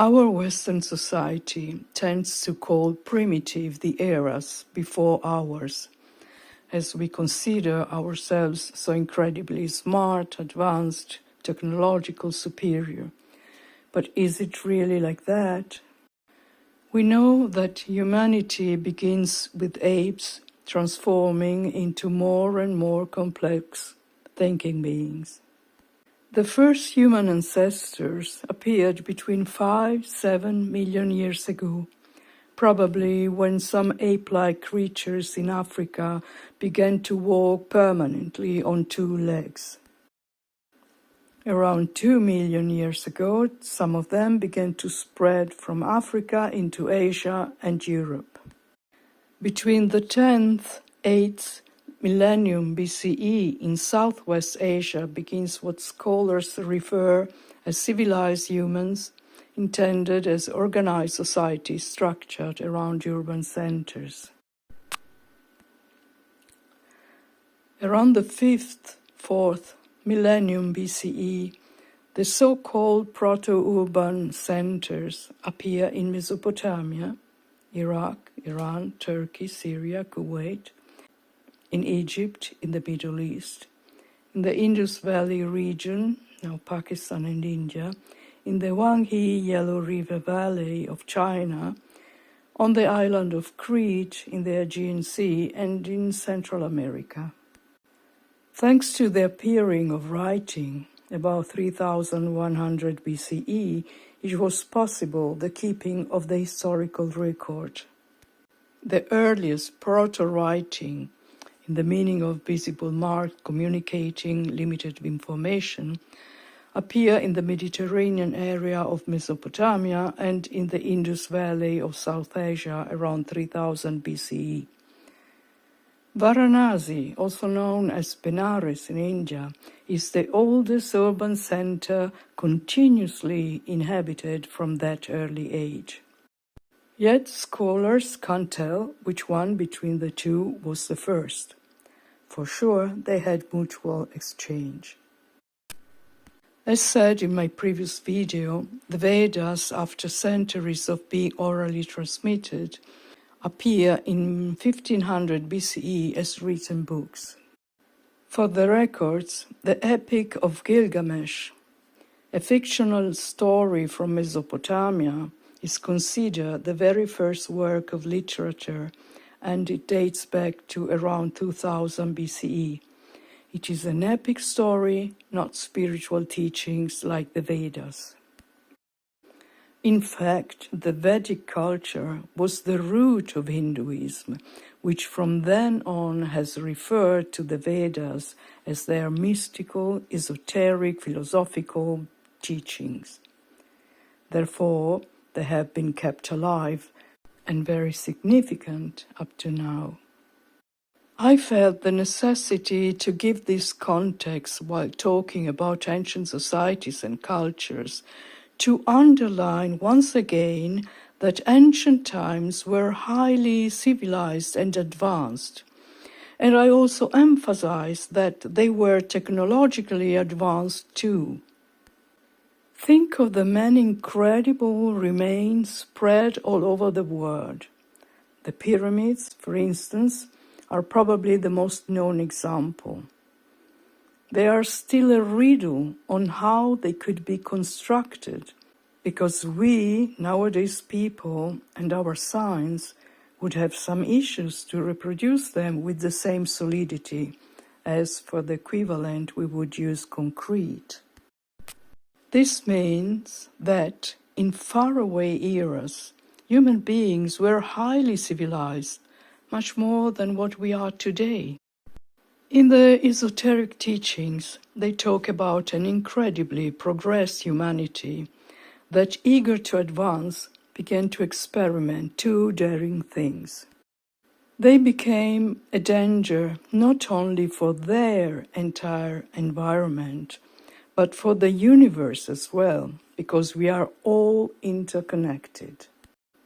Our Western society tends to call primitive the eras before ours, as we consider ourselves so incredibly smart, advanced, technological superior. But is it really like that? We know that humanity begins with apes transforming into more and more complex thinking beings. The first human ancestors appeared between 5-7 million years ago, probably when some ape-like creatures in Africa began to walk permanently on two legs. Around 2 million years ago, some of them began to spread from Africa into Asia and Europe. Between the 10th, 8th millennium BCE in Southwest Asia begins what scholars refer as civilized humans, intended as organized societies structured around urban centers. Around the 5th, 4th millennium BCE, the so-called proto-urban centers appear in Mesopotamia, Iraq, Iran, Turkey, Syria, Kuwait, in Egypt, in the Middle East, in the Indus Valley region, now Pakistan and India, in the Huanghe Yellow River Valley of China, on the island of Crete, in the Aegean Sea, and in Central America. Thanks to the appearing of writing, about 3100 BCE, it was possible the keeping of the historical record. The earliest proto-writing, in the meaning of visible mark communicating limited information, appear in the Mediterranean area of Mesopotamia and in the Indus Valley of South Asia around 3000 BCE. Varanasi, also known as Benares in India, is the oldest urban center continuously inhabited from that early age. Yet scholars can't tell which one between the two was the first. For sure, they had mutual exchange. As said in my previous video, the Vedas, after centuries of being orally transmitted, appear in 1500 BCE as written books. For the records, the Epic of Gilgamesh, a fictional story from Mesopotamia, is considered the very first work of literature, and it dates back to around 2000 BCE. It is an epic story, not spiritual teachings like the Vedas. In fact, the Vedic culture was the root of Hinduism, which from then on has referred to the Vedas as their mystical, esoteric, philosophical teachings. Therefore, they have been kept alive and very significant up to now. I felt the necessity to give this context while talking about ancient societies and cultures, to underline once again that ancient times were highly civilized and advanced. And I also emphasize that they were technologically advanced too. Think of the many incredible remains spread all over the world. The pyramids, for instance, are probably the most known example. They are still a riddle on how they could be constructed, because we, nowadays people, and our science would have some issues to reproduce them with the same solidity as for the equivalent we would use concrete. This means that in faraway eras, human beings were highly civilized, much more than what we are today. In the esoteric teachings, they talk about an incredibly progressed humanity that, eager to advance, began to experiment two daring things. They became a danger not only for their entire environment, but for the universe as well, because we are all interconnected.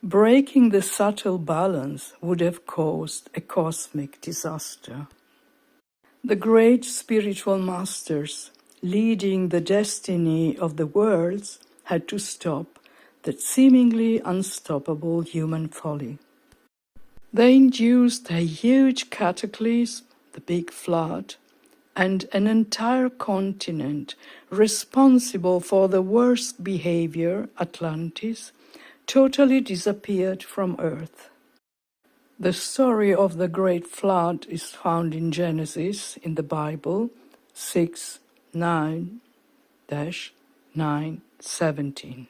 Breaking the subtle balance would have caused a cosmic disaster. The great spiritual masters leading the destiny of the worlds had to stop that seemingly unstoppable human folly. They induced a huge cataclysm, the Big Flood, and an entire continent responsible for the worst behavior, Atlantis, totally disappeared from Earth. The story of the Great Flood is found in Genesis, in the Bible, 6:9-9:17.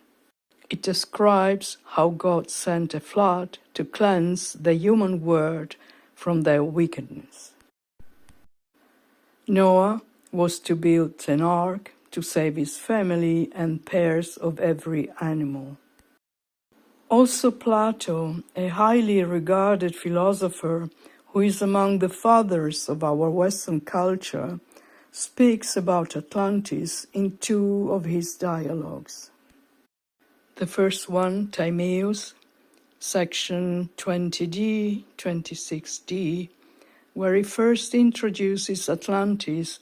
It describes how God sent a flood to cleanse the human world from their wickedness. Noah was to build an ark to save his family and pairs of every animal. Also Plato, a highly regarded philosopher who is among the fathers of our Western culture, speaks about Atlantis in two of his dialogues. The first one, Timaeus, section 20d, 26d, where he first introduces Atlantis,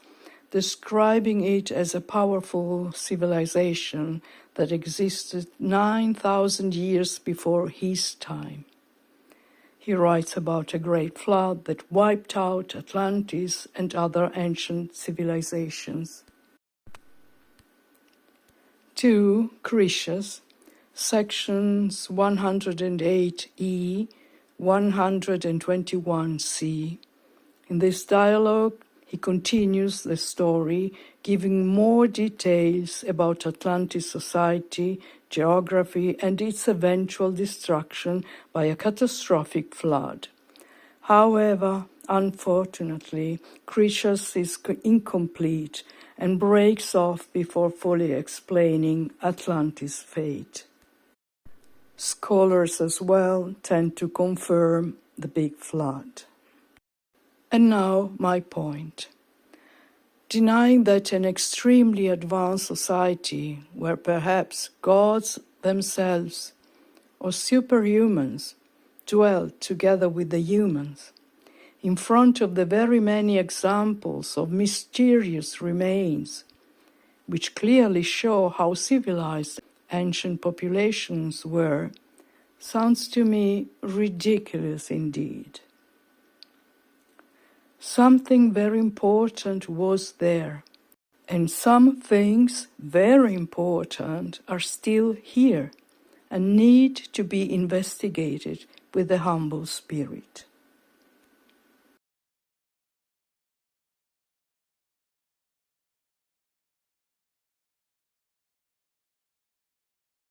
describing it as a powerful civilization that existed 9,000 years before his time. He writes about a great flood that wiped out Atlantis and other ancient civilizations. 2. Critias, sections 108e, 121c. In this dialogue, he continues the story, giving more details about Atlantis society, geography, and its eventual destruction by a catastrophic flood. However, unfortunately, Critias is incomplete and breaks off before fully explaining Atlantis' fate. Scholars as well tend to confirm the Big Flood. And now my point. Denying that an extremely advanced society, where perhaps gods themselves or superhumans dwelt together with the humans, in front of the very many examples of mysterious remains, which clearly show how civilized ancient populations were, sounds to me ridiculous indeed. Something very important was there, and some things very important are still here and need to be investigated with a humble spirit.